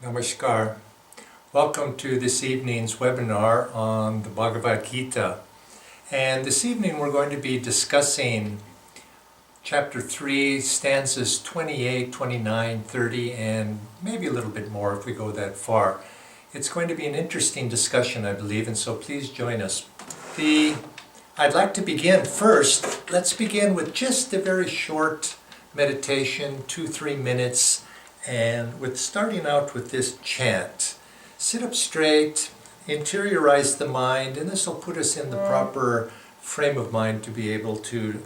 Namaskar. Welcome to this evening's webinar on the Bhagavad Gita. And this evening we're going to be discussing chapter 3, stanzas 28, 29, 30, and maybe a little bit more if we go that far. It's going to be an interesting discussion, I believe, and so please join us. I'd like to begin first. Let's begin with just a very short meditation, 2-3 minutes, and with starting out with this chant. Sit up straight, interiorize the mind, and this will put us in the proper frame of mind to be able to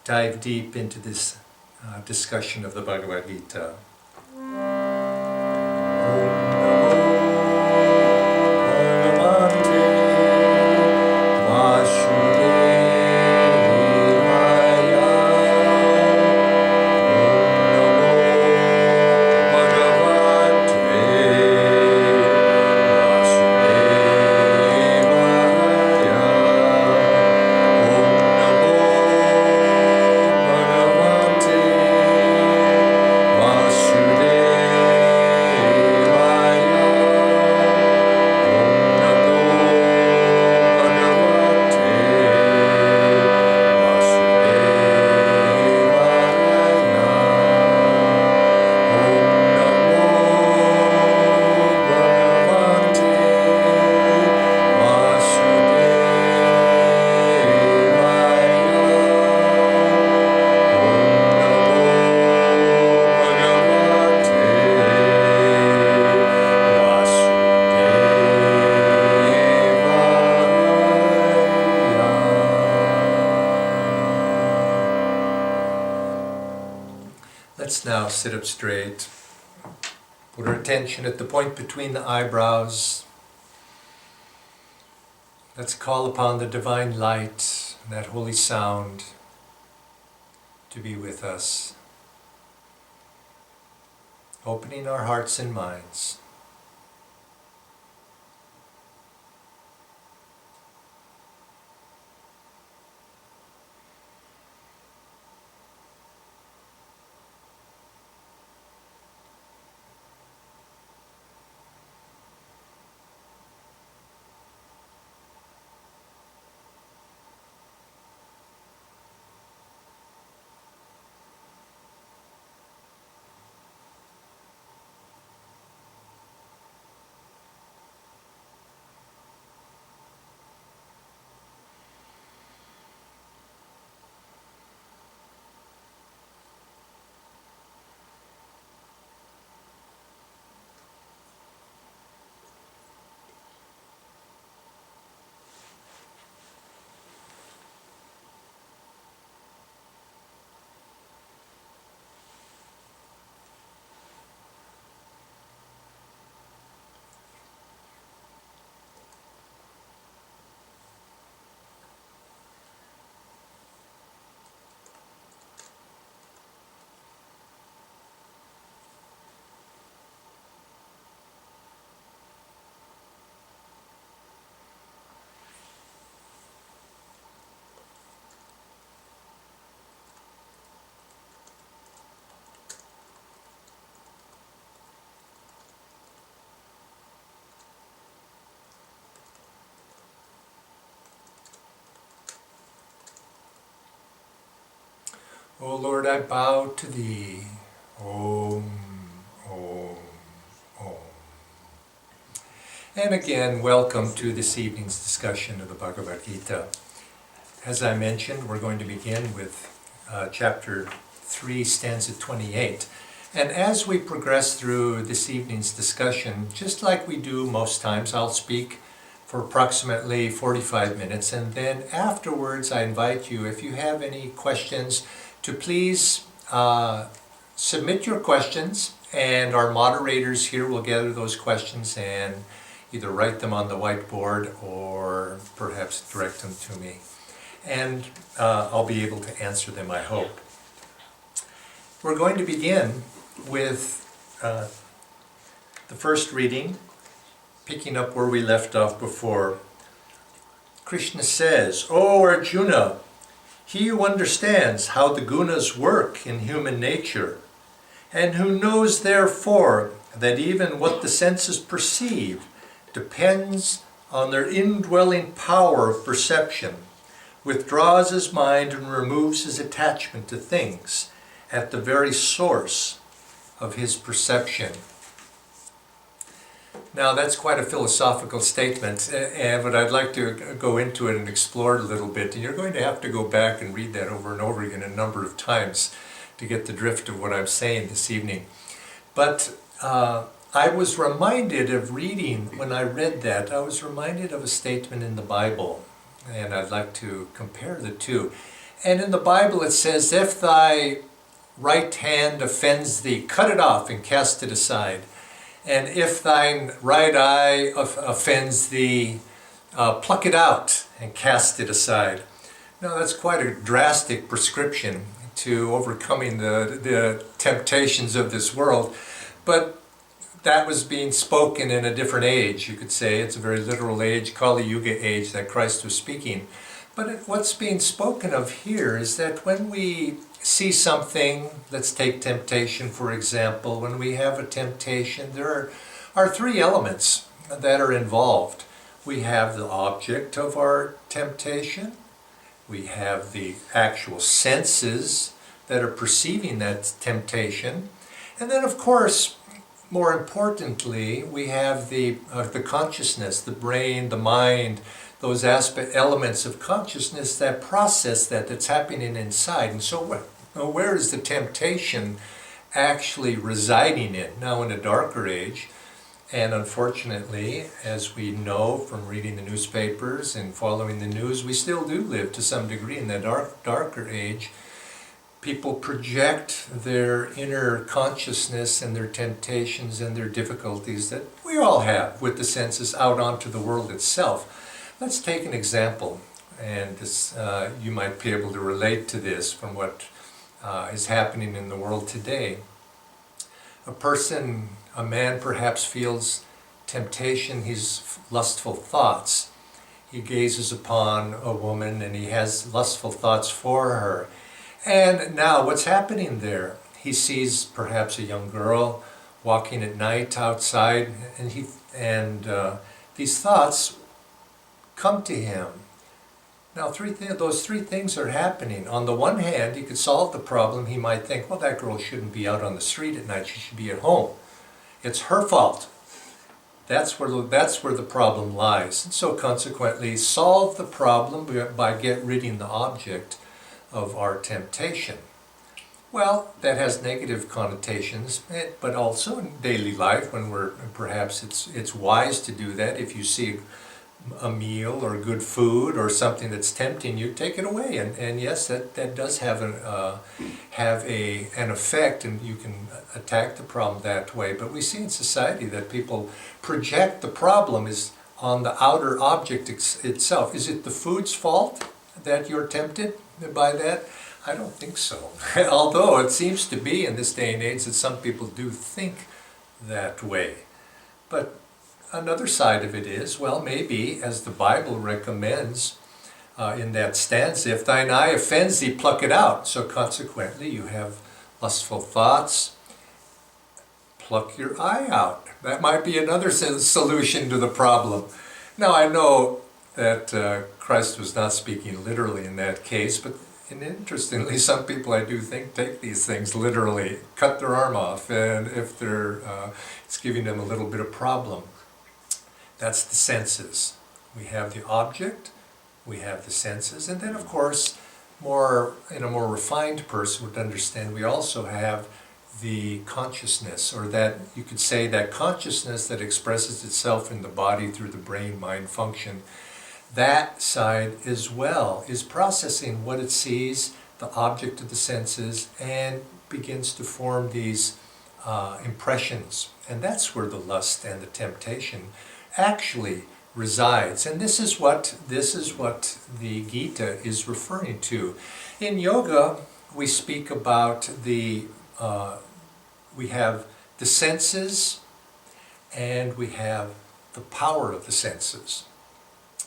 dive deep into this discussion of the Bhagavad Gita. Let's now sit up straight. Put our attention at the point between the eyebrows. Let's call upon the divine light and that holy sound to be with us, opening our hearts and minds. O Lord, I bow to Thee. Om, Om, Om. And again, welcome to this evening's discussion of the Bhagavad Gita. As I mentioned, we're going to begin with chapter 3, stanza 28. And as we progress through this evening's discussion, just like we do most times, I'll speak for approximately 45 minutes, and then afterwards I invite you, if you have any questions, to please submit your questions, and our moderators here will gather those questions and either write them on the whiteboard or perhaps direct them to me. And I'll be able to answer them, I hope. We're going to begin with the first reading, picking up where we left off before. Krishna says, "O Arjuna, he who understands how the gunas work in human nature, and who knows therefore that even what the senses perceive depends on their indwelling power of perception, withdraws his mind and removes his attachment to things at the very source of his perception. Now that's quite a philosophical statement, but I'd like to go into it and explore it a little bit. And you're going to have to go back and read that over and over again a number of times to get the drift of what I'm saying this evening. But I was reminded of reading, when I read that, I was reminded of a statement in the Bible. And I'd like to compare the two. And in the Bible it says, if thy right hand offends thee, cut it off and cast it aside. And if thine right eye offends thee, pluck it out and cast it aside. Now that's quite a drastic prescription to overcoming the temptations of this world. But that was being spoken in a different age, you could say. It's a very literal age, Kali Yuga age, that Christ was speaking. But what's being spoken of here is that when we see something, let's take temptation for example, when we have a temptation, there are three elements that are involved. We have the object of our temptation, we have the actual senses that are perceiving that temptation, and then of course, more importantly, we have the consciousness, the brain, the mind, those elements of consciousness that process that's happening inside. And so where is the temptation actually residing in? Now in a darker age, and unfortunately, as we know from reading the newspapers and following the news, we still do live to some degree in that darker age. People project their inner consciousness and their temptations and their difficulties that we all have with the senses out onto the world itself. Let's take an example, and this, you might be able to relate to this from what is happening in the world today. A man perhaps feels temptation, his lustful thoughts. He gazes upon a woman and he has lustful thoughts for her. And now what's happening there? He sees perhaps a young girl walking at night outside, and these thoughts come to him. Now those three things are happening. On the one hand, he could solve the problem. He might think, well, that girl shouldn't be out on the street at night, she should be at home. It's her fault. That's where the problem lies. And so consequently, solve the problem by ridding the object of our temptation. Well, that has negative connotations, but also in daily life, when perhaps it's wise to do that. If you see a meal or good food or something that's tempting you, take it away. And yes, that does have an effect, and you can attack the problem that way. But we see in society that people project the problem is on the outer object itself. Is it the food's fault that you're tempted by that? I don't think so. Although it seems to be in this day and age that some people do think that way. But another side of it is, well, maybe, as the Bible recommends in that stanza, if thine eye offends thee, pluck it out. So consequently, you have lustful thoughts, pluck your eye out. That might be another solution to the problem. Now, I know that Christ was not speaking literally in that case, but interestingly, some people I do think take these things literally, cut their arm off, and if it's giving them a little bit of problem. That's the senses. We have the object, we have the senses, and then of course, a more refined person would understand we also have the consciousness, or that you could say that consciousness that expresses itself in the body through the brain-mind function. That side as well is processing what it sees, the object of the senses, and begins to form these impressions. And that's where the lust and the temptation actually resides. And this is what the Gita is referring to. In yoga, we speak about we have the senses and we have the power of the senses.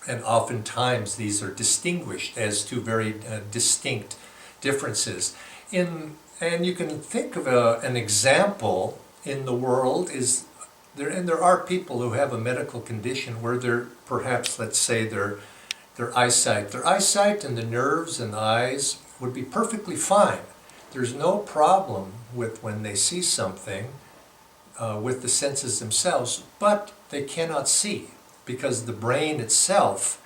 And oftentimes these are distinguished as two very distinct differences. And you can think of an example in the world is there, and there are people who have a medical condition where they're perhaps, let's say, their eyesight and the nerves and the eyes would be perfectly fine. There's no problem with when they see something with the senses themselves, but they cannot see because the brain itself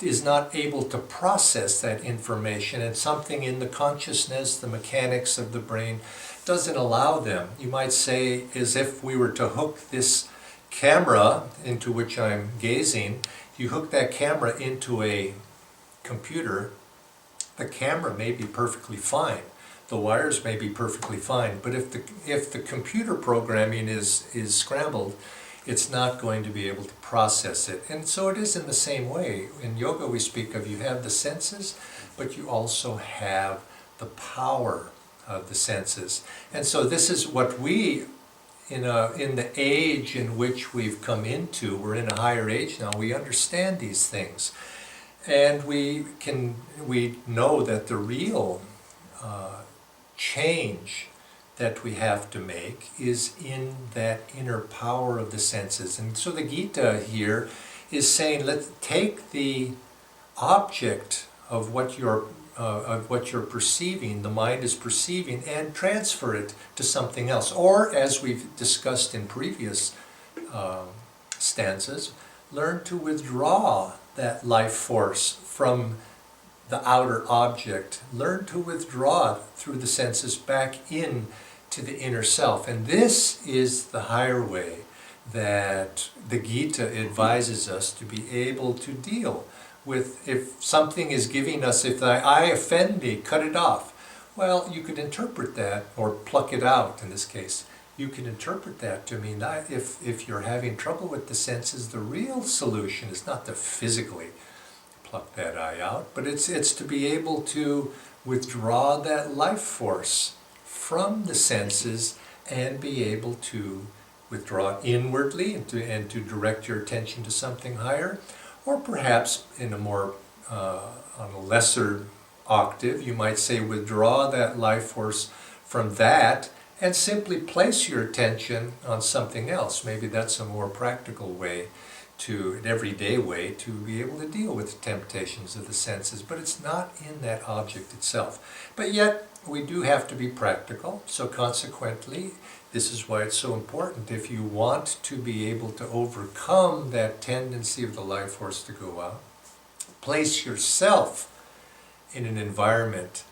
is not able to process that information, and something in the consciousness, the mechanics of the brain, doesn't allow them. You might say, as if we were to hook this camera into which I'm gazing, you hook that camera into a computer, the camera may be perfectly fine, the wires may be perfectly fine, but if the computer programming is scrambled, it's not going to be able to process it. And so it is in the same way. In yoga we speak of you have the senses, but you also have the power of the senses. And so this is what we, in the age in which we've come into, we're in a higher age now, we understand these things. And we know that the real change that we have to make is in that inner power of the senses. And so the Gita here is saying, let's take the object of what you're perceiving, the mind is perceiving, and transfer it to something else. Or, as we've discussed in previous stanzas, learn to withdraw that life force from the outer object. Learn to withdraw it through the senses back in to the inner self. And this is the higher way that the Gita advises us to be able to deal with. If something is giving us, if thy eye offend thee, cut it off. Well, you could interpret that, or pluck it out in this case. You can interpret that to mean that if you're having trouble with the senses, the real solution is not to physically pluck that eye out, but it's to be able to withdraw that life force from the senses and be able to withdraw it inwardly and to direct your attention to something higher, or perhaps in a more on a lesser octave, you might say withdraw that life force from that and simply place your attention on something else. Maybe that's a more practical way, an everyday way to be able to deal with the temptations of the senses, but it's not in that object itself. But yet, we do have to be practical, so consequently, this is why it's so important. If you want to be able to overcome that tendency of the life force to go out, place yourself in an environment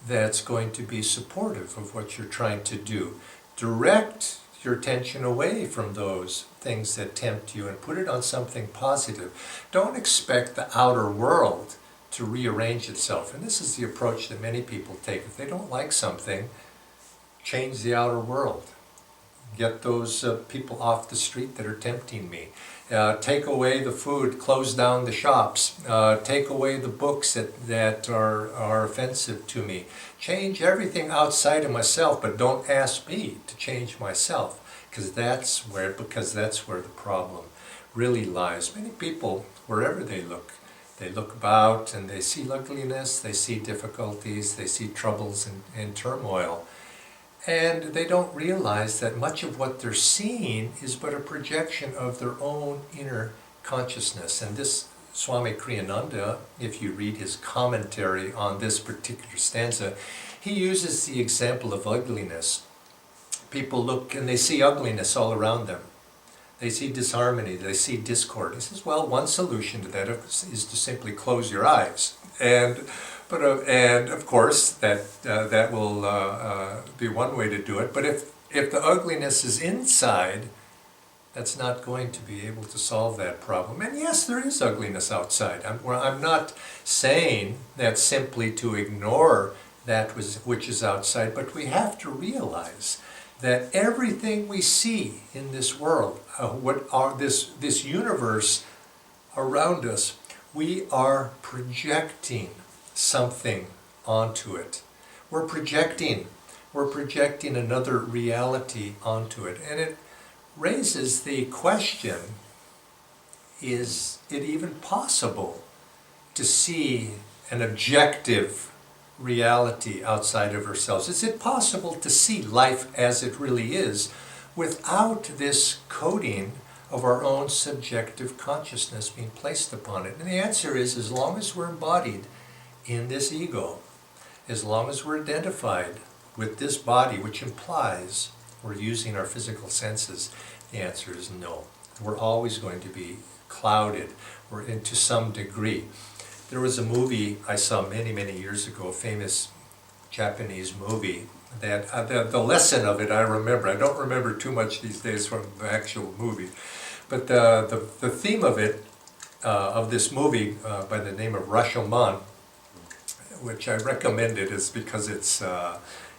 that's going to be supportive of what you're trying to do. Direct your attention away from those things that tempt you and put it on something positive. Don't expect the outer world to rearrange itself. And this is the approach that many people take. If they don't like something, change the outer world. Get those people off the street that are tempting me. Take away the food, close down the shops, take away the books that are offensive to me. Change everything outside of myself, but don't ask me to change myself, because that's where the problem really lies. Many people, wherever they look about and they see ugliness, they see difficulties, they see troubles and turmoil. And they don't realize that much of what they're seeing is but a projection of their own inner consciousness. And this Swami Kriyananda, if you read his commentary on this particular stanza, he uses the example of ugliness. People look and they see ugliness all around them. They see disharmony, they see discord. He says, well, one solution to that is to simply close your eyes. And of course, that will be one way to do it. But if the ugliness is inside, that's not going to be able to solve that problem. And yes, there is ugliness outside. I'm not saying that simply to ignore that which is outside, but we have to realize that everything we see in this world, this universe around us, we are projecting something onto it. We're projecting another reality onto it. And it raises the question, is it even possible to see an objective reality outside of ourselves? Is it possible to see life as it really is without this coding of our own subjective consciousness being placed upon it? And the answer is, as long as we're embodied in this ego, as long as we're identified with this body, which implies we're using our physical senses, the answer is no. We're always going to be clouded, or to some degree. There was a movie I saw many, many years ago, a famous Japanese movie, that the lesson of it I remember. I don't remember too much these days from the actual movie, but the theme of it, of this movie by the name of Rashomon, which I recommend it is because it's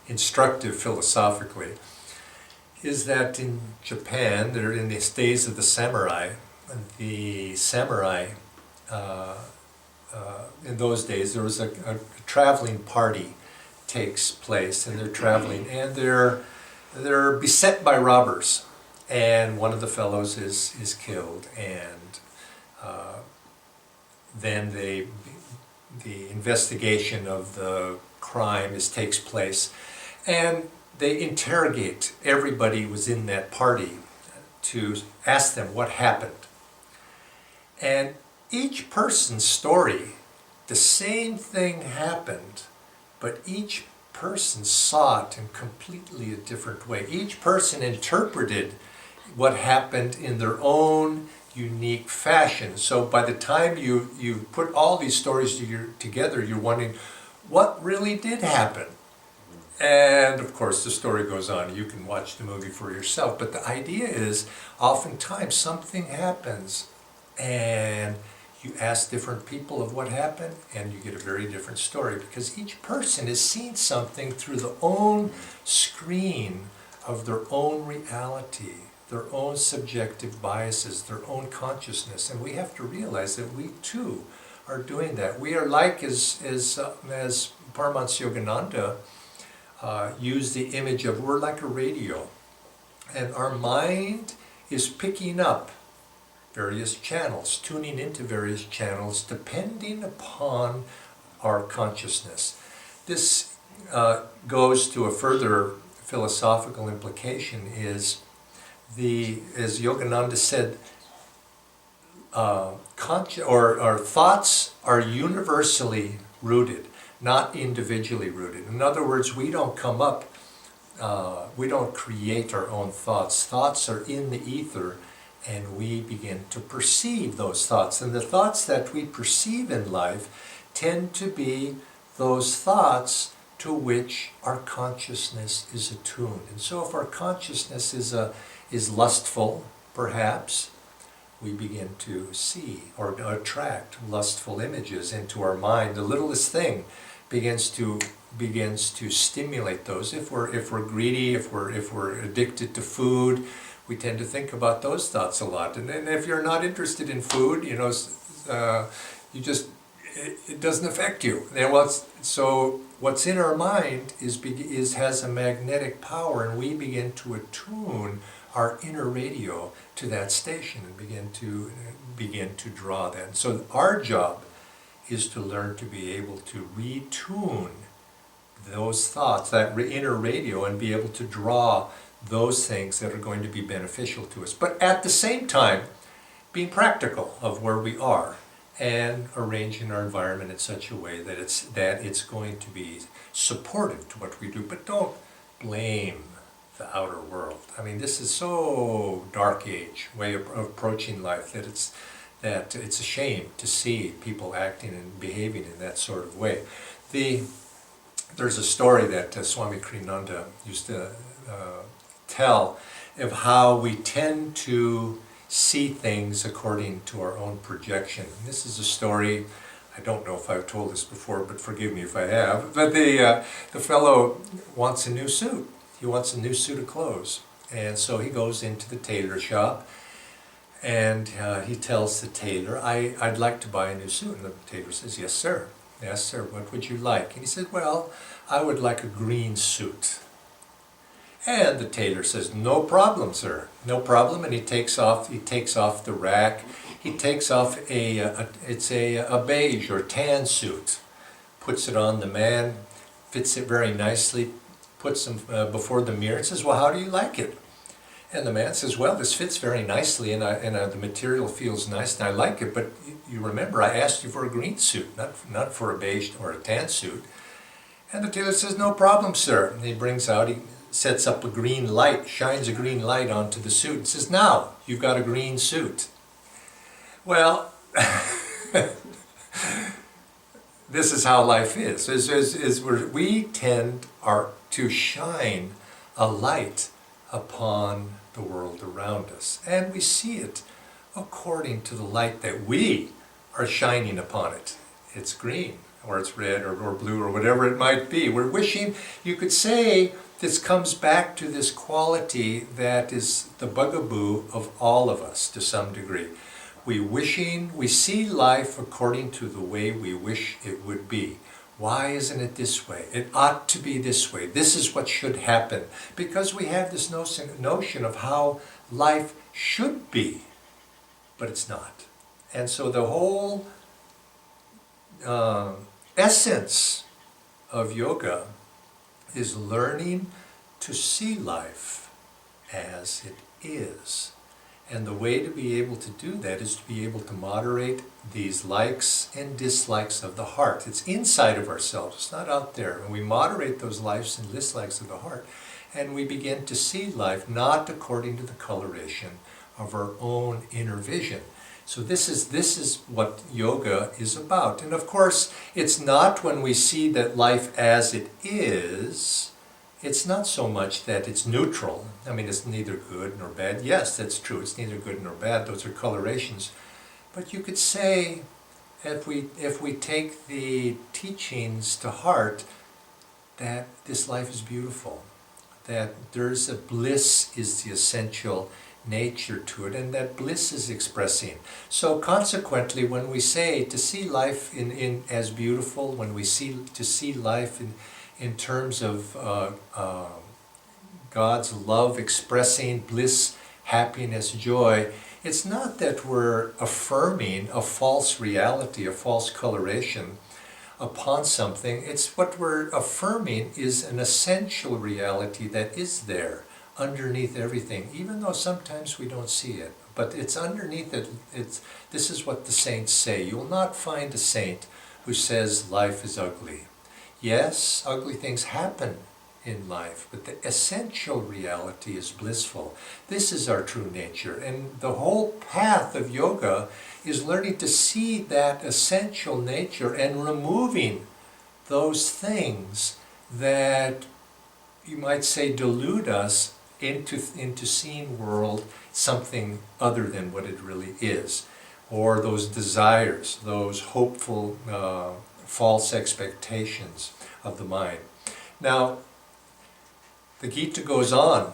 instructive philosophically, is that in Japan, they're in these days of the samurai. The samurai, in those days, there was a traveling party takes place, and they're traveling, and they're beset by robbers, and one of the fellows is killed, and then the investigation of the crime takes place, and they interrogate everybody who was in that party to ask them what happened. And each person's story, the same thing happened, but each person saw it in completely a different way. Each person interpreted what happened in their own unique fashion. So by the time you put all these stories together, you're wondering, what really did happen? And of course the story goes on. You can watch the movie for yourself. But the idea is, oftentimes something happens and you ask different people of what happened, and you get a very different story, because each person is seeing something through the own screen of their own reality, their own subjective biases, their own consciousness. And we have to realize that we too are doing that. We are like, as Paramahansa Yogananda used the image of, we're like a radio, and our mind is picking up various channels, tuning into various channels depending upon our consciousness. This goes to a further philosophical implication, is as Yogananda said, our thoughts are universally rooted, not individually rooted. In other words, we don't come up, we don't create our own thoughts. Thoughts are in the ether, and we begin to perceive those thoughts. And the thoughts that we perceive in life tend to be those thoughts to which our consciousness is attuned. And so if our consciousness is lustful, perhaps, we begin to see or attract lustful images into our mind. The littlest thing begins to stimulate those. If we're greedy, if we're addicted to food, we tend to think about those thoughts a lot. And then if you're not interested in food, it doesn't affect you. And so what's in our mind has a magnetic power, and we begin to attune our inner radio to that station and begin to draw that. So our job is to learn to be able to retune those thoughts, that inner radio, and be able to draw those things that are going to be beneficial to us. But at the same time, being practical of where we are and arranging our environment in such a way that it's going to be supportive to what we do. But don't blame the outer world. I mean, this is so dark age way of approaching life that it's a shame to see people acting and behaving in that sort of way. There's a story that Swami Kriyananda used to tell of how we tend to see things according to our own projection. And this is a story, I don't know if I've told this before, but forgive me if I have, but the fellow wants a new suit. He wants a new suit of clothes. And so he goes into the tailor shop, and he tells the tailor, I'd like to buy a new suit. And the tailor says, yes, sir. Yes, sir. What would you like? And he said, well, I would like a green suit. And the tailor says, no problem, sir. No problem. And he takes off the rack. He takes off a beige or tan suit, puts it on the man, fits it very nicely, puts him before the mirror and says, well, how do you like it? And the man says, well, this fits very nicely, and the material feels nice, and I like it, but you remember, I asked you for a green suit, not for a beige or a tan suit. And the tailor says, no problem, sir. And he sets up a green light, shines a green light onto the suit, and says, now, you've got a green suit. Well, this is how life is we tend to shine a light upon the world around us, and we see it according to the light that we are shining upon it. It's green, or it's red, or blue, or whatever it might be. We're wishing, you could say, this comes back to this quality that is the bugaboo of all of us to some degree. We see life according to the way we wish it would be. Why isn't it this way? It ought to be this way. This is what should happen. Because we have this notion of how life should be, but it's not. And so the whole essence of yoga is learning to see life as it is. And the way to be able to do that is to be able to moderate these likes and dislikes of the heart. It's inside of ourselves, it's not out there. And we moderate those likes and dislikes of the heart, and we begin to see life not according to the coloration of our own inner vision. So this is what yoga is about. And of course, it's not when we see that life as it is, it's not so much that it's neutral. I mean, it's neither good nor bad. Yes, that's true. It's neither good nor bad. Those are colorations. But you could say, if we take the teachings to heart, that this life is beautiful, that there's a bliss is the essential nature to it, and that bliss is expressing. So consequently, when we say to see life in as beautiful, when we see life in terms of God's love expressing bliss, happiness, joy, it's not that we're affirming a false reality, a false coloration upon something. It's what we're affirming is an essential reality that is there underneath everything, even though sometimes we don't see it. But it's underneath it. This is what the saints say. You will not find a saint who says life is ugly. Yes, ugly things happen in life, but the essential reality is blissful. This is our true nature, and the whole path of yoga is learning to see that essential nature and removing those things that you might say delude us into seeing world something other than what it really is, or those desires, those hopeful false expectations of the mind. Now, the Gita goes on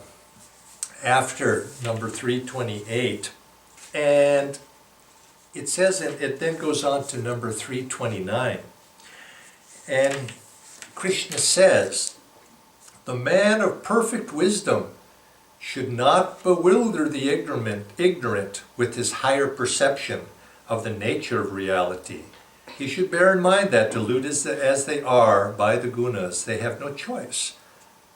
after number 328, and it says, it then goes on to number 329, and Krishna says, the man of perfect wisdom should not bewilder the ignorant with his higher perception of the nature of reality. He should bear in mind that, deluded as they are by the gunas, they have no choice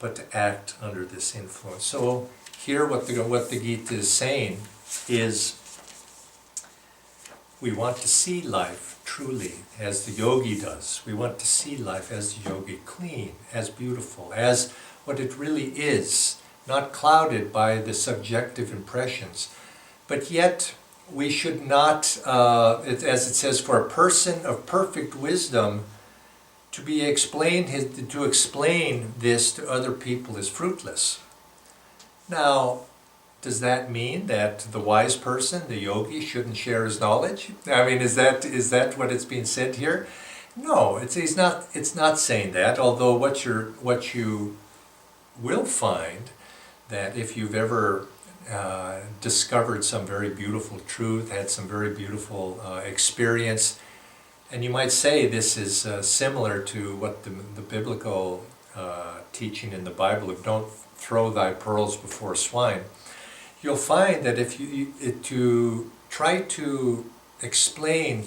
but to act under this influence. So here what the Gita is saying is, we want to see life truly as the yogi does. We want to see life as the yogi, clean, as beautiful, as what it really is, not clouded by the subjective impressions. But yet, we should not, as it says, for a person of perfect wisdom, to explain this to other people is fruitless. Now, does that mean that the wise person, the yogi, shouldn't share his knowledge? I mean, is that what it's being said here? No, it's not saying that. Although what you will find, that if you've ever discovered some very beautiful truth, had some very beautiful experience, and you might say this is similar to what the biblical teaching in the Bible of don't throw thy pearls before swine. You'll find that if you try to explain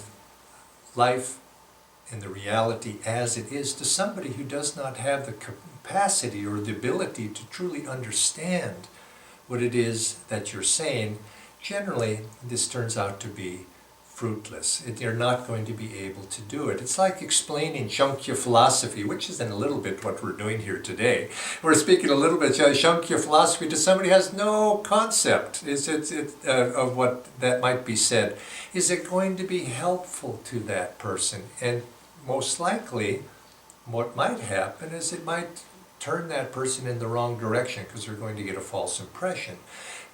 life and the reality as it is to somebody who does not have the capacity or the ability to truly understand what it is that you're saying, generally this turns out to be fruitless. You're not going to be able to do it. It's like explaining Shankya philosophy, which is in a little bit what we're doing here today. We're speaking a little bit Shankya philosophy to somebody who has no concept of what that might be said. Is it going to be helpful to that person? And most likely, what might happen is it might turn that person in the wrong direction because they're going to get a false impression.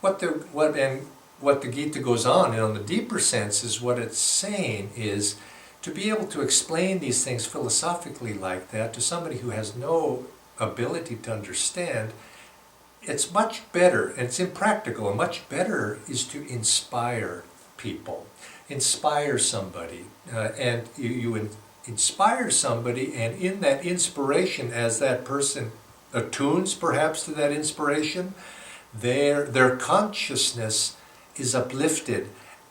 What the Gita goes on, and on the deeper sense, is what it's saying is to be able to explain these things philosophically like that to somebody who has no ability to understand. It's much better, and it's impractical, and much better is to inspire people. Inspire somebody, and you inspire somebody, and in that inspiration, as that person attunes perhaps to that inspiration, their consciousness is uplifted,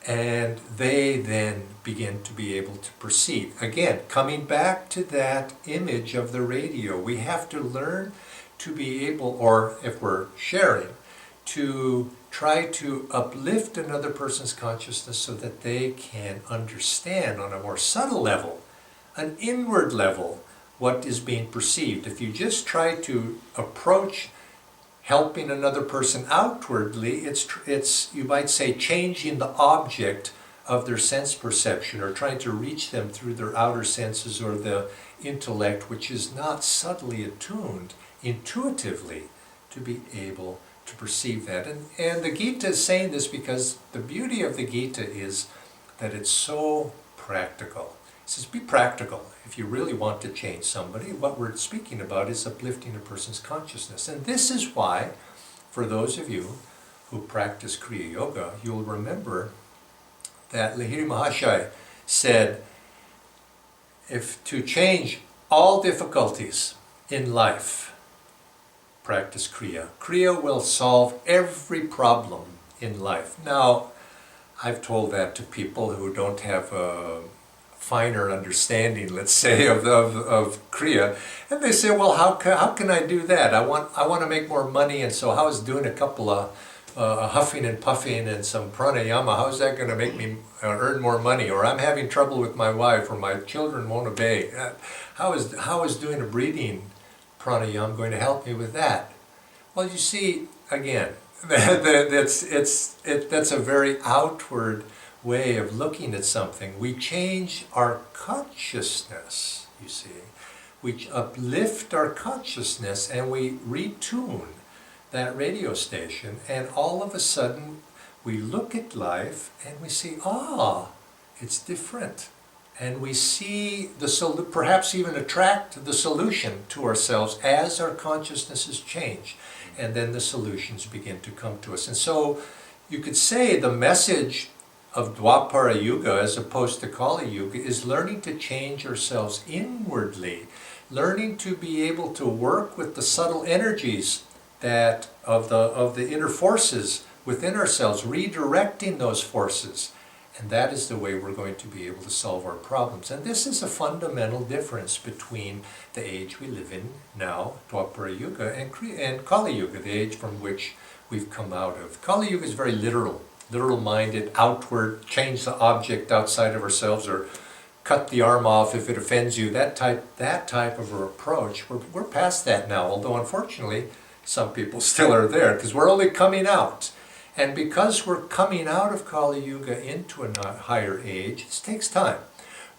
and they then begin to be able to perceive. Again, coming back to that image of the radio, we have to learn to be able, or if we're sharing, to try to uplift another person's consciousness so that they can understand on a more subtle level, an inward level, what is being perceived. If you just try to approach helping another person outwardly, it's you might say changing the object of their sense perception, or trying to reach them through their outer senses or the intellect, which is not subtly attuned intuitively to be able to perceive that. And the Gita is saying this because the beauty of the Gita is that it's so practical. It says, be practical. If you really want to change somebody, what we're speaking about is uplifting a person's consciousness. And this is why, for those of you who practice Kriya Yoga, you'll remember that Lahiri Mahashaya said, if to change all difficulties in life, practice Kriya. Kriya will solve every problem in life. Now, I've told that to people who don't have a finer understanding, let's say, of Kriya, and they say, well, how can I do that? I want to make more money, and so how is doing a couple of huffing and puffing and some pranayama, how is that going to make me earn more money? Or I'm having trouble with my wife, or my children won't obey. How is doing a breathing pranayama going to help me with that? Well, you see, again, that's a very outward way of looking at something. We change our consciousness, you see. We uplift our consciousness and we retune that radio station, and all of a sudden we look at life and we see, it's different. And we see perhaps even attract the solution to ourselves as our consciousnesses change. And then the solutions begin to come to us. And so you could say the message of Dwapara Yuga as opposed to Kali Yuga is learning to change ourselves inwardly, learning to be able to work with the subtle energies that of the inner forces within ourselves, redirecting those forces. And that is the way we're going to be able to solve our problems. And this is a fundamental difference between the age we live in now, Dwapara Yuga, and Kali Yuga, the age from which we've come out of. Kali Yuga is very literal-minded, outward, change the object outside of ourselves, or cut the arm off if it offends you. That type of an approach, we're past that now, although unfortunately some people still are there, because we're only coming out. And because we're coming out of Kali Yuga into a higher age, it takes time.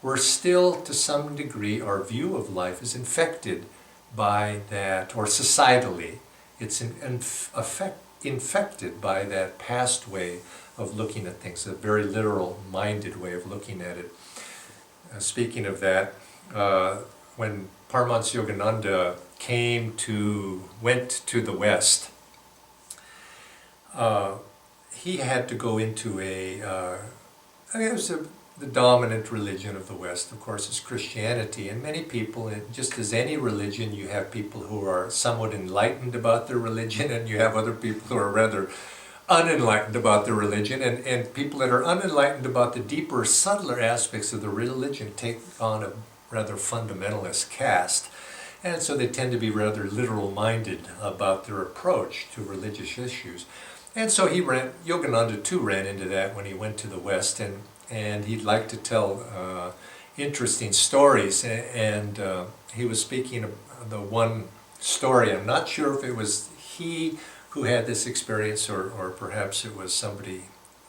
We're still, to some degree, our view of life is infected by that, or societally, it's infected by that past way of looking at things, a very literal-minded way of looking at it. Speaking of that, when Paramahansa Yogananda went to the West, he had to go into it was the dominant religion of the West, of course, is Christianity. And many people, just as any religion, you have people who are somewhat enlightened about their religion, and you have other people who are rather unenlightened about their religion. And people that are unenlightened about the deeper, subtler aspects of the religion take on a rather fundamentalist cast. And so they tend to be rather literal-minded about their approach to religious issues. And so Yogananda too ran into that when he went to the West, and he'd like to tell interesting stories, and he was speaking of the one story. I'm not sure if it was he who had this experience, or perhaps it was somebody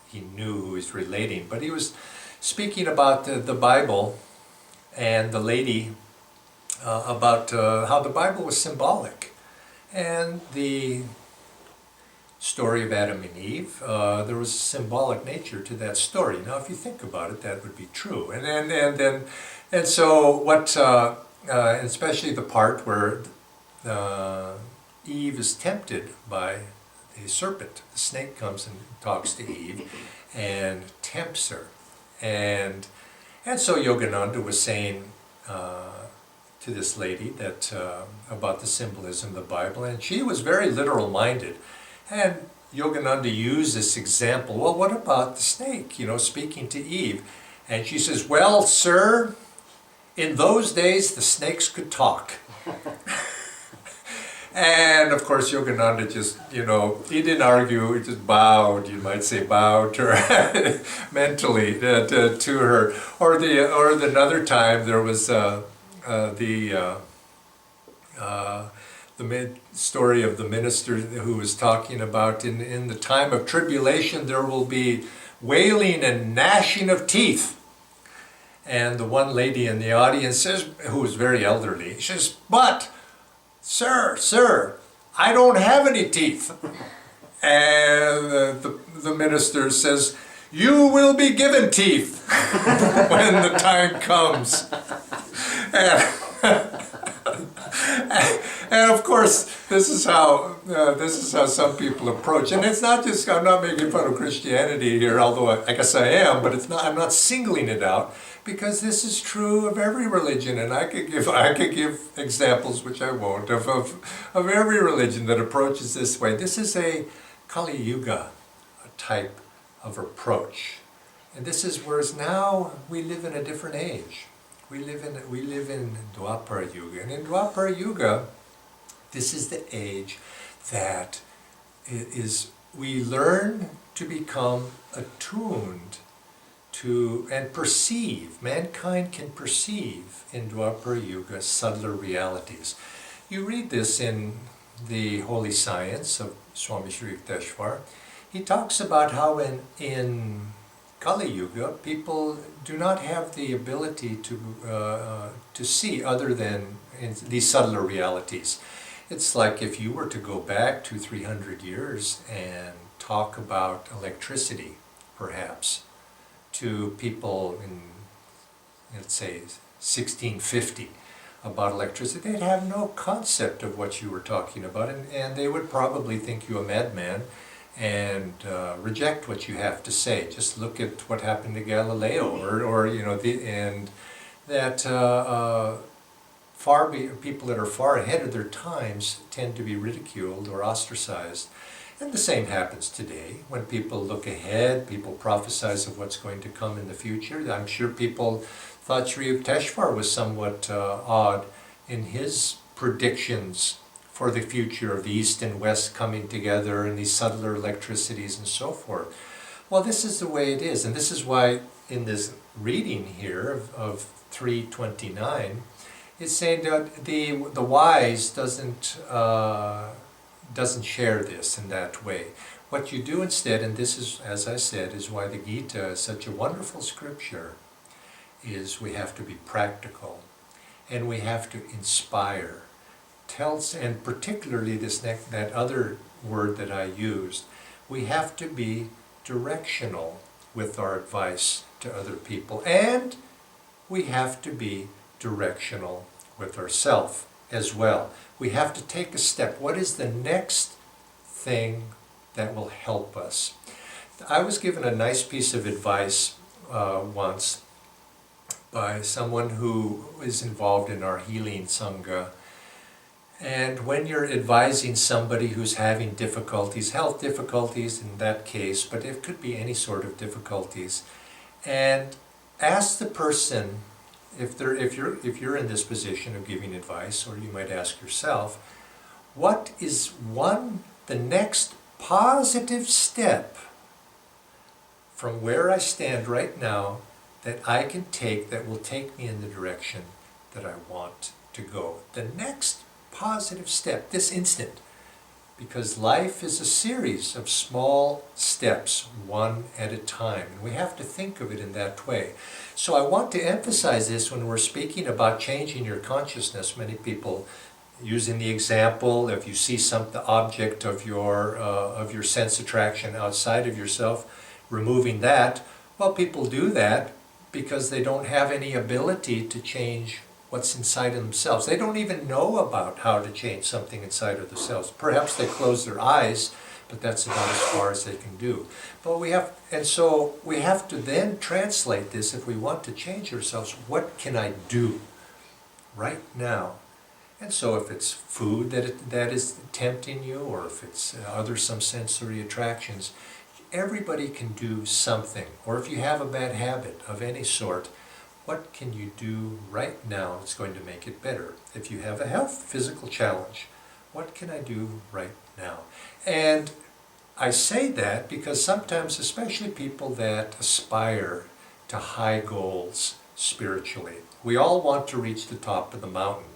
he knew who was relating, but he was speaking about the Bible and the lady, about how the Bible was symbolic, and the story of Adam and Eve, there was a symbolic nature to that story. Now, if you think about it, that would be true. And so what, especially the part where Eve is tempted by the serpent. The snake comes and talks to Eve and tempts her. And so Yogananda was saying to this lady that about the symbolism of the Bible, and she was very literal-minded. And Yogananda used this example. Well, what about the snake, speaking to Eve? And she says, well, sir, in those days the snakes could talk. And of course Yogananda just, he didn't argue, he just bowed, you might say bowed to her, mentally to her. Or another time there was the story of the minister who was talking about in the time of tribulation there will be wailing and gnashing of teeth. And the one lady in the audience says, who was very elderly, she says, but, sir, I don't have any teeth. And the minister says, you will be given teeth when the time comes. And of course, this is how some people approach. And it's not just, I'm not making fun of Christianity here, although I guess I am, but it's not. I'm not singling it out, because this is true of every religion, and I could give examples, which I won't, of every religion that approaches this way. This is a Kali Yuga type of approach, and this is whereas now we live in a different age. We live in Dwapara Yuga, and in Dwapara Yuga, this is the age that we learn to become attuned to and perceive. Mankind can perceive in Dwapara Yuga subtler realities. You read this in the Holy Science of Swami Sri Yukteswar. He talks about how in Kali Yuga, people do not have the ability to see other than in these subtler realities. It's like if you were to go back 200-300 years and talk about electricity, perhaps, to people in, let's say, 1650 about electricity, they'd have no concept of what you were talking about, and they would probably think you a madman and reject what you have to say. Just look at what happened to Galileo, people that are far ahead of their times tend to be ridiculed or ostracized. And the same happens today. When people look ahead, people prophesize of what's going to come in the future. I'm sure people thought Sri Yukteswar was somewhat odd in his predictions for the future of the East and West coming together and these subtler electricities and so forth. Well, this is the way it is, and this is why in this reading here of 329, it's saying that the wise doesn't share this in that way. What you do instead, and this is, as I said, is why the Gita is such a wonderful scripture, is we have to be practical, and we have to inspire. And particularly that other word that I used, we have to be directional with our advice to other people, and we have to be directional with ourselves as well. We have to take a step. What is the next thing that will help us? I was given a nice piece of advice once by someone who is involved in our healing Sangha. And when you're advising somebody who's having difficulties, health difficulties in that case, but it could be any sort of difficulties, and ask the person, if you're in this position of giving advice, or you might ask yourself, what is the next positive step from where I stand right now that I can take that will take me in the direction that I want to go. The next positive step, this instant, because life is a series of small steps, one at a time, and we have to think of it in that way. So I want to emphasize this when we're speaking about changing your consciousness. Many people using the example, if you see the object of your sense attraction outside of yourself, removing that, well, people do that because they don't have any ability to change what's inside of themselves. They don't even know about how to change something inside of themselves. Perhaps they close their eyes, but that's about as far as they can do. But we have to then translate this. If we want to change ourselves, what can I do right now? And so if it's food that is tempting you, or if it's some sensory attractions, everybody can do something. Or if you have a bad habit of any sort, what can you do right now that's going to make it better? If you have a physical challenge, what can I do right now? And I say that because sometimes, especially people that aspire to high goals spiritually, we all want to reach the top of the mountain.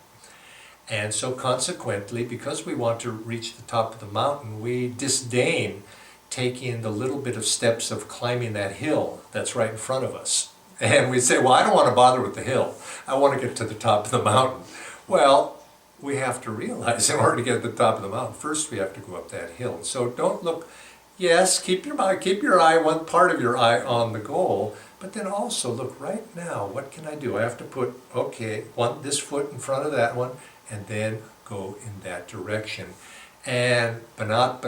And so consequently, because we want to reach the top of the mountain, we disdain taking the little bit of steps of climbing that hill that's right in front of us. And we say, well, I don't want to bother with the hill. I want to get to the top of the mountain. Well, we have to realize in order to get to the top of the mountain, first we have to go up that hill. So don't look, yes, keep your eye, one part of your eye on the goal, but then also look right now, what can I do? I have to put, this foot in front of that one, and then go in that direction. And banat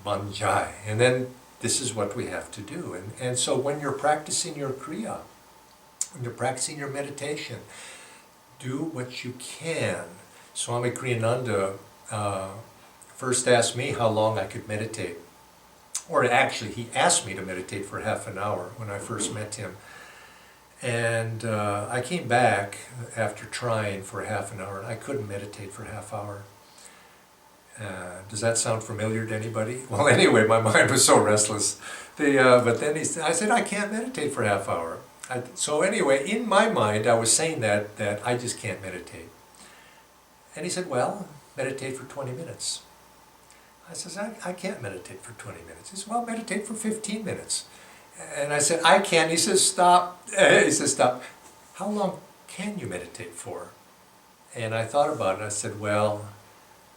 banjai. And then this is what we have to do. And so when you're practicing your kriya, when you're practicing your meditation, do what you can. Swami Kriyananda first asked me how long I could meditate. Or actually, he asked me to meditate for half an hour when I first met him. And I came back after trying for half an hour, and I couldn't meditate for a half hour. Does that sound familiar to anybody? Well, anyway, my mind was so restless. But then I said, I can't meditate for a half hour. So anyway, in my mind, I was saying that I just can't meditate. And he said, well, meditate for 20 minutes. I said, I can't meditate for 20 minutes. He said, well, meditate for 15 minutes. And I said, I can't. He says, stop. He says, stop. How long can you meditate for? And I thought about it. I said, well,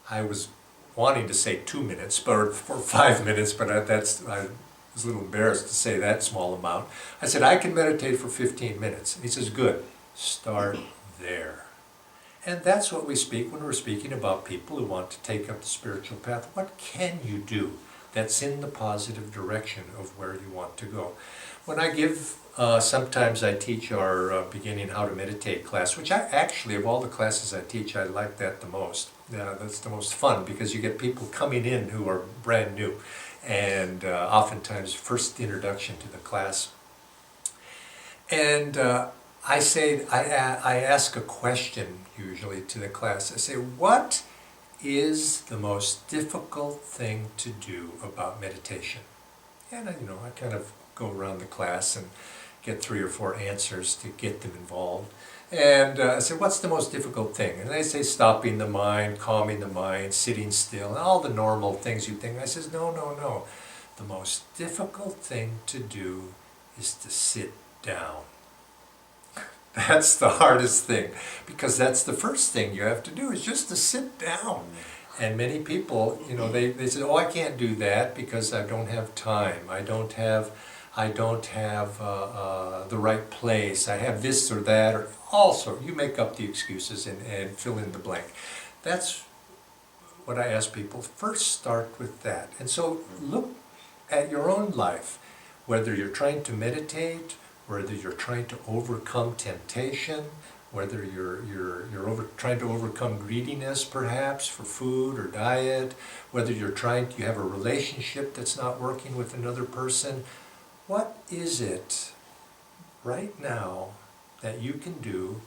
I was wanting to say 2 minutes, or 5 minutes, but I was a little embarrassed to say that small amount. I said, I can meditate for 15 minutes. He says, good, start there. And that's what we speak when we're speaking about people who want to take up the spiritual path. What can you do that's in the positive direction of where you want to go? When I give, sometimes I teach our beginning how to meditate class, which actually, of all the classes I teach, I like that the most. That's the most fun because you get people coming in who are brand new, and oftentimes first introduction to the class. And I ask a question usually to the class. I say, what is the most difficult thing to do about meditation? And I kind of go around the class and get 3 or 4 answers to get them involved. And I said, what's the most difficult thing? And they say stopping the mind, calming the mind, sitting still, and all the normal things you think. I says, no. The most difficult thing to do is to sit down. That's the hardest thing, because that's the first thing you have to do is just to sit down. And many people, they say, oh, I can't do that because I don't have time. I don't have the right place. I have this or that, or also you make up the excuses and fill in the blank. That's what I ask people. First start with that. And so look at your own life, whether you're trying to meditate, whether you're trying to overcome temptation, whether you're trying to overcome greediness perhaps for food or diet, whether you have a relationship that's not working with another person. What is it right now that you can do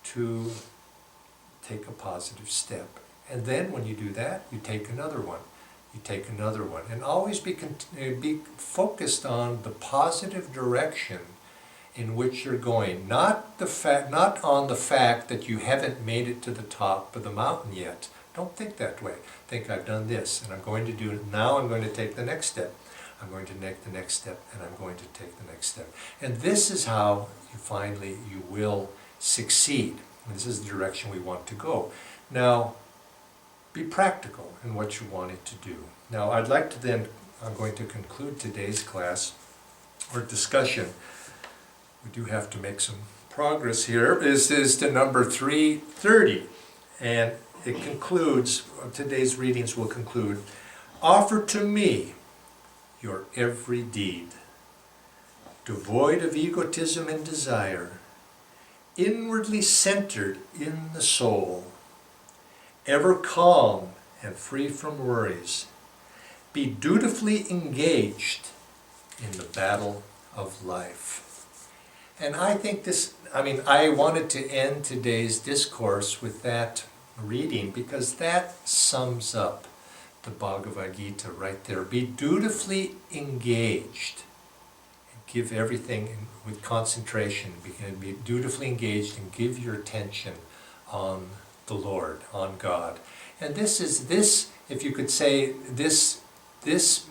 to take a positive step? And then when you do that, you take another one. you take another one. And always be focused on the positive direction in which you're going, not on the fact that you haven't made it to the top of the mountain yet. Don't think that way. Think, I've done this, and I'm going to do it. Now I'm going to take the next step. I'm going to take the next step, and I'm going to take the next step. And this is how you will succeed. And this is the direction we want to go. Now, be practical in what you want it to do. Now, I'm going to conclude today's class or discussion. We do have to make some progress here. This is to number 330. And it concludes, today's readings will conclude, offer to me your every deed, devoid of egotism and desire, inwardly centered in the soul, ever calm and free from worries. Be dutifully engaged in the battle of life. And I think I wanted to end today's discourse with that reading because that sums up the Bhagavad Gita right there. Be dutifully engaged. Give everything with concentration. Be dutifully engaged and give your attention on the Lord, on God. And if you could say, this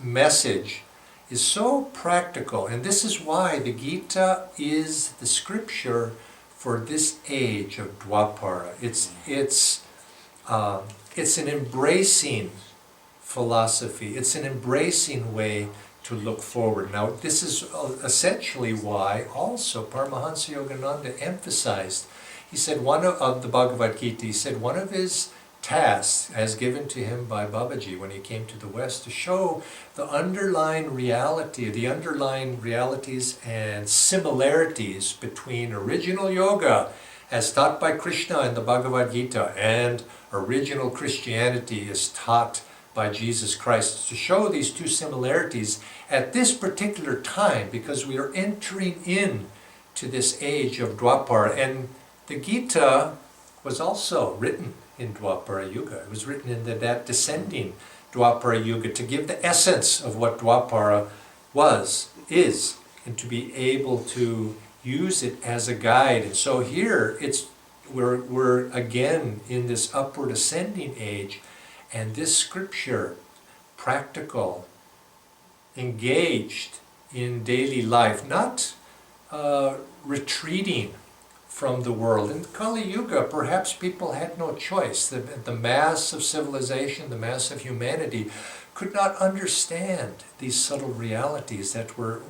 message is so practical, and this is why the Gita is the scripture for this age of Dwapara. It's an embracing philosophy. It's an embracing way to look forward. Now, this is essentially why also Paramahansa Yogananda emphasized. He said one of the Bhagavad Gita, he said one of his tasks as given to him by Babaji when he came to the West to show the underlying reality, the underlying realities and similarities between original yoga as taught by Krishna in the Bhagavad Gita and original Christianity as taught by Jesus Christ, to show these two similarities at this particular time because we are entering in to this age of Dwapara. And the Gita was also written in Dwapara Yuga. It was written in that descending Dwapara Yuga to give the essence of what Dwapara is, and to be able to use it as a guide. And so here we're again in this upward ascending age, and this scripture, practical, engaged in daily life, not retreating from the world. In Kali Yuga, perhaps people had no choice. The mass of civilization, the mass of humanity could not understand these subtle realities that we're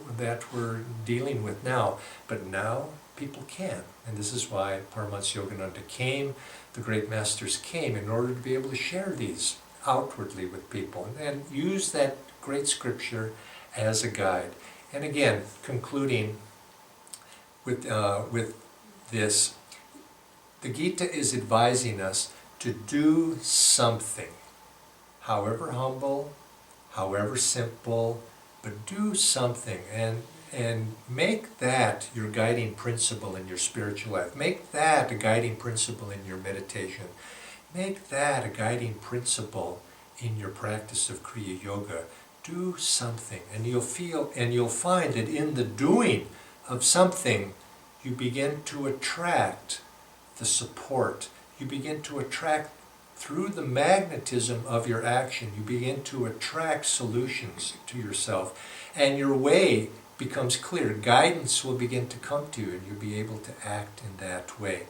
dealing with now. But now people can. And this is why Paramahansa Yogananda came, the great masters came, in order to be able to share these outwardly with people and use that great scripture as a guide. And again, concluding with this, the Gita is advising us to do something, however humble, however simple, but do something and make that your guiding principle in your spiritual life. Make that a guiding principle in your meditation. Make that a guiding principle in your practice of Kriya Yoga. Do something, and you'll find that in the doing of something, you begin to attract the support. You begin to attract, through the magnetism of your action, you begin to attract solutions to yourself. And your way becomes clear. Guidance will begin to come to you, and you'll be able to act in that way.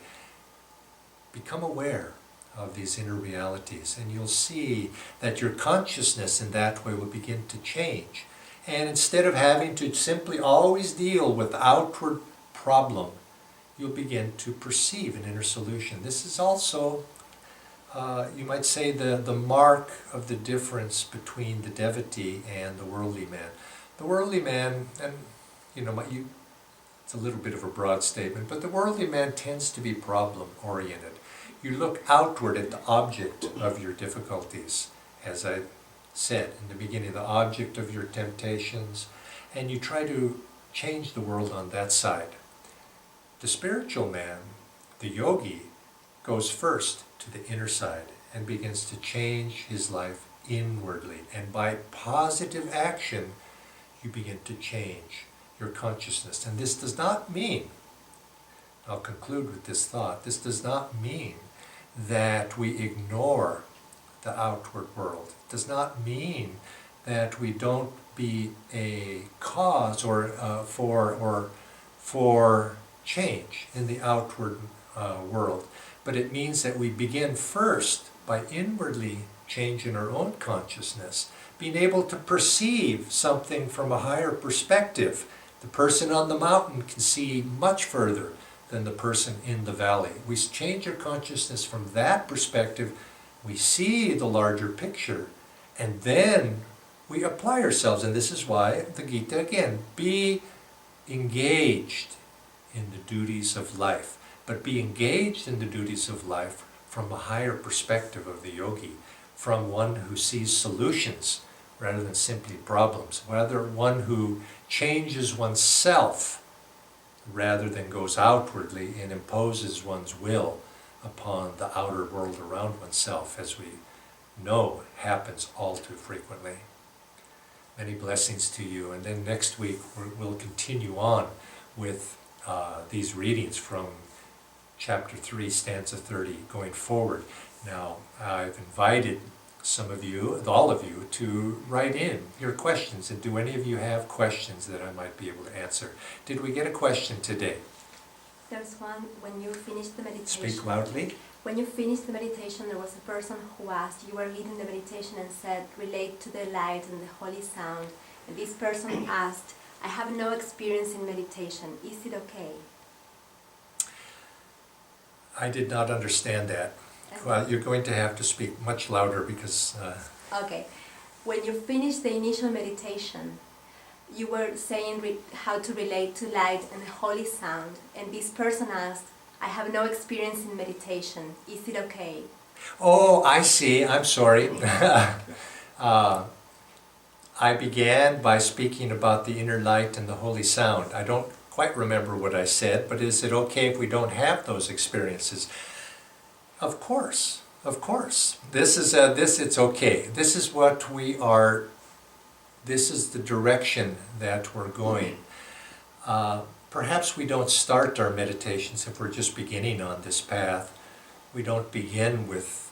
Become aware of these inner realities, and you'll see that your consciousness in that way will begin to change. And instead of having to simply always deal with outward problem, you'll begin to perceive an inner solution. This is also, you might say, the mark of the difference between the devotee and the worldly man. The worldly man, and it's a little bit of a broad statement, but the worldly man tends to be problem-oriented. You look outward at the object of your difficulties, as I said in the beginning, the object of your temptations, and you try to change the world on that side. The spiritual man, the yogi, goes first to the inner side and begins to change his life inwardly. And by positive action, you begin to change your consciousness. And this does not mean, I'll conclude with this thought, this does not mean that we ignore the outward world. It does not mean that we don't be a cause for change in the outward world. But it means that we begin first by inwardly changing our own consciousness, being able to perceive something from a higher perspective. The person on the mountain can see much further than the person in the valley. We change our consciousness from that perspective, we see the larger picture, and then we apply ourselves. And this is why the Gita, again, be engaged in the duties of life, but be engaged in the duties of life from a higher perspective of the yogi, from one who sees solutions rather than simply problems, rather one who changes oneself rather than goes outwardly and imposes one's will upon the outer world around oneself, as we know happens all too frequently. Many blessings to you, and then next week we'll continue on with these readings from chapter 3, stanza 30, going forward. Now, I've invited some of you, all of you, to write in your questions. And do any of you have questions that I might be able to answer? Did we get a question today? There's one, when you finished the meditation. Speak loudly. When you finished the meditation, there was a person who asked, you were leading the meditation and said, relate to the light and the holy sound. And this person asked, I have no experience in meditation. Is it okay? I did not understand that. Well, you're going to have to speak much louder because... Okay. When you finished the initial meditation, you were saying how to relate to light and the holy sound. And this person asked, I have no experience in meditation. Is it okay? Oh, I see. I'm sorry. I began by speaking about the inner light and the holy sound. I don't quite remember what I said, but is it okay if we don't have those experiences? Of course, of course. It's okay. This is what we are, this is the direction that we're going. Perhaps we don't start our meditations if we're just beginning on this path. We don't begin with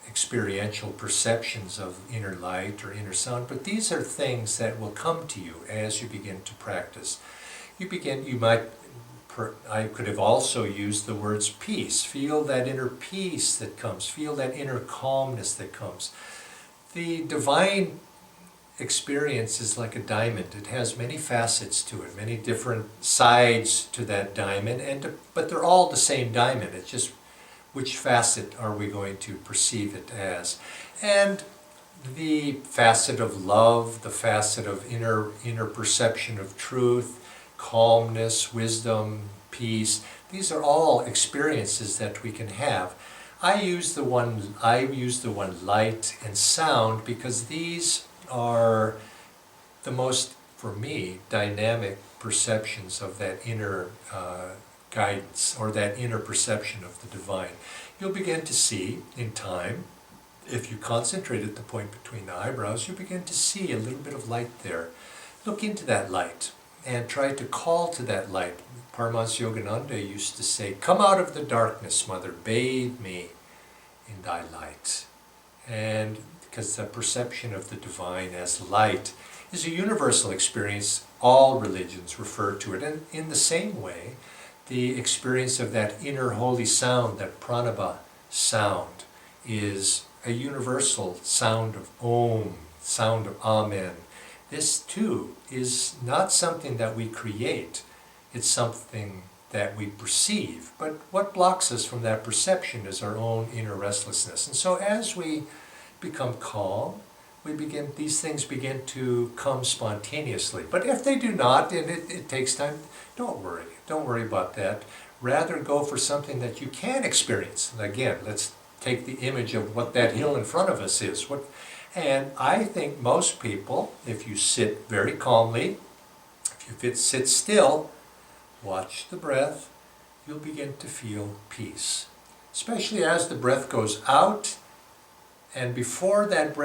experiential perceptions of inner light or inner sound, but these are things that will come to you as you begin to practice. I could have also used the words peace. Feel that inner peace that comes. Feel that inner calmness that comes. The divine experience is like a diamond. It has many facets to it, many different sides to that diamond, but they're all the same diamond. It's just which facet are we going to perceive it as. And the facet of love, the facet of inner perception of truth, calmness, wisdom, peace, these are all experiences that we can have. I use the one light and sound because these are the most, for me, dynamic perceptions of that inner guidance, or that inner perception of the divine. You'll begin to see in time, if you concentrate at the point between the eyebrows, you begin to see a little bit of light there. Look into that light and try to call to that light. Paramahansa Yogananda used to say, come out of the darkness, mother, bathe me in thy light. And because the perception of the divine as light is a universal experience, all religions refer to it. And in the same way, the experience of that inner holy sound, that pranava sound, is a universal sound of Om, sound of Amen. This too is not something that we create, it's something that we perceive. But what blocks us from that perception is our own inner restlessness. And so as we become calm, these things begin to come spontaneously. But if they do not, and it takes time, don't worry. Don't worry about that. Rather go for something that you can experience. And again, let's take the image of what that hill in front of us is. And I think most people, if you sit very calmly, if you sit still, watch the breath, you'll begin to feel peace. Especially as the breath goes out And before that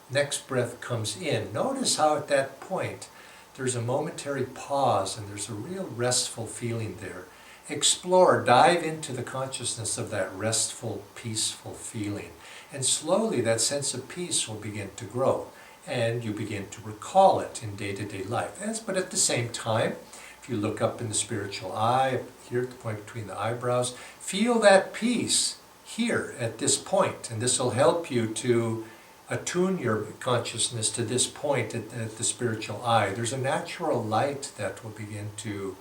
next breath comes in, notice how at that point there's a momentary pause and there's a real restful feeling there. Explore, dive into the consciousness of that restful, peaceful feeling. And slowly that sense of peace will begin to grow. And you begin to recall it in day-to-day life. But at the same time, if you look up in the spiritual eye, here at the point between the eyebrows, feel that peace here at this point. And this will help you to attune your consciousness to this point at the spiritual eye. There's a natural light that will begin to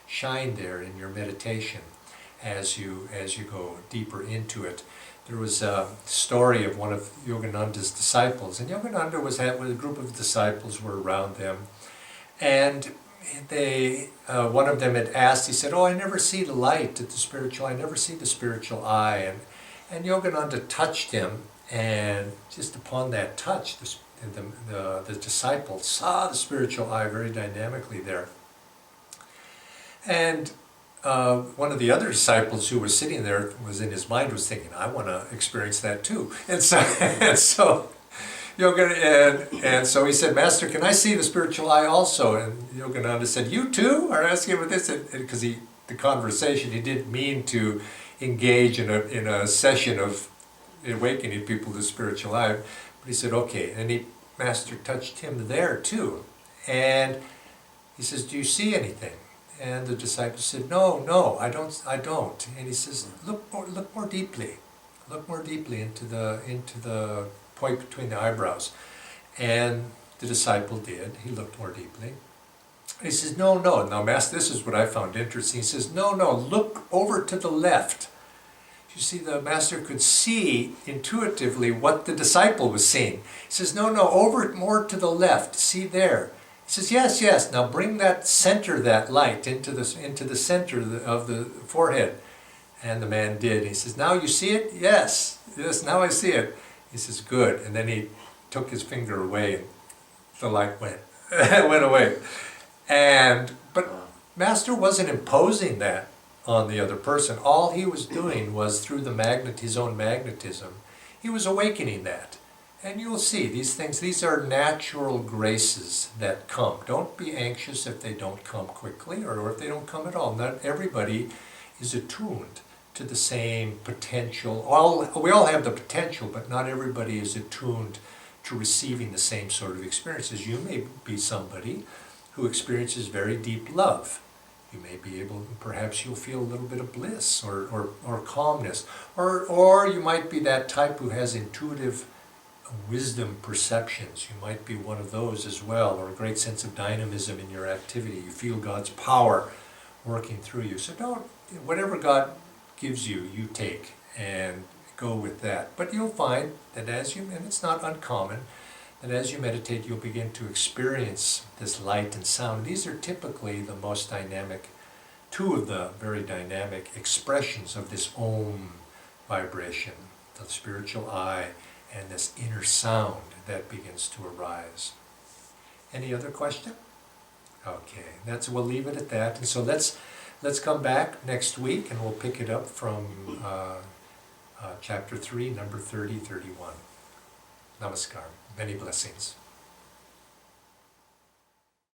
shine there in your meditation as you go deeper into it. There was a story of one of Yogananda's disciples, and Yogananda was with a group of disciples were around them, and one of them had asked, he said, "Oh, I never see the light at the spiritual, I never see the spiritual eye." And Yogananda touched him, and just upon that touch, the disciple saw the spiritual eye very dynamically there. And one of the other disciples who was sitting there was in his mind was thinking, "I want to experience that too." And so so he said, "Master, can I see the spiritual eye also?" And Yogananda said, "You too are asking about this?" Because the conversation, he didn't mean to engage in a session of awakening people to the spiritual eye, but he said, "Okay." And Master touched him there too, and he says, "Do you see anything?" And the disciple said, No, I don't. And he says, look more deeply. Look more deeply into the point between the eyebrows." And the disciple did. He looked more deeply. And he says, No. Now, Master, this is what I found interesting. He says, No, look over to the left. You see, the Master could see intuitively what the disciple was seeing. He says, No, over more to the left. See there. He says, yes. Now bring that light into the center of the forehead. And the man did. He says, "Now you see it?" Yes, now I see it. He says, "Good." And then he took his finger away and the light went away. But Master wasn't imposing that on the other person. All he was doing was through his own magnetism, he was awakening that. And you'll see these are natural graces that come. Don't be anxious if they don't come quickly or if they don't come at all. Not everybody is attuned to the same potential. We all have the potential, but not everybody is attuned to receiving the same sort of experiences. You may be somebody who experiences very deep love. You may be perhaps you'll feel a little bit of bliss or calmness. Or you might be that type who has intuitive wisdom perceptions. You might be one of those as well, or a great sense of dynamism in your activity. You feel God's power working through you. So whatever God gives you, you take and go with that. But you'll find that and it's not uncommon, that as you meditate, you'll begin to experience this light and sound. These are typically the most dynamic, two of the very dynamic expressions of this Om vibration, the spiritual eye, and this inner sound that begins to arise. Any other question? Okay, we'll leave it at that. And so let's come back next week and we'll pick it up from chapter 3, number 30, 31. Namaskar. Many blessings.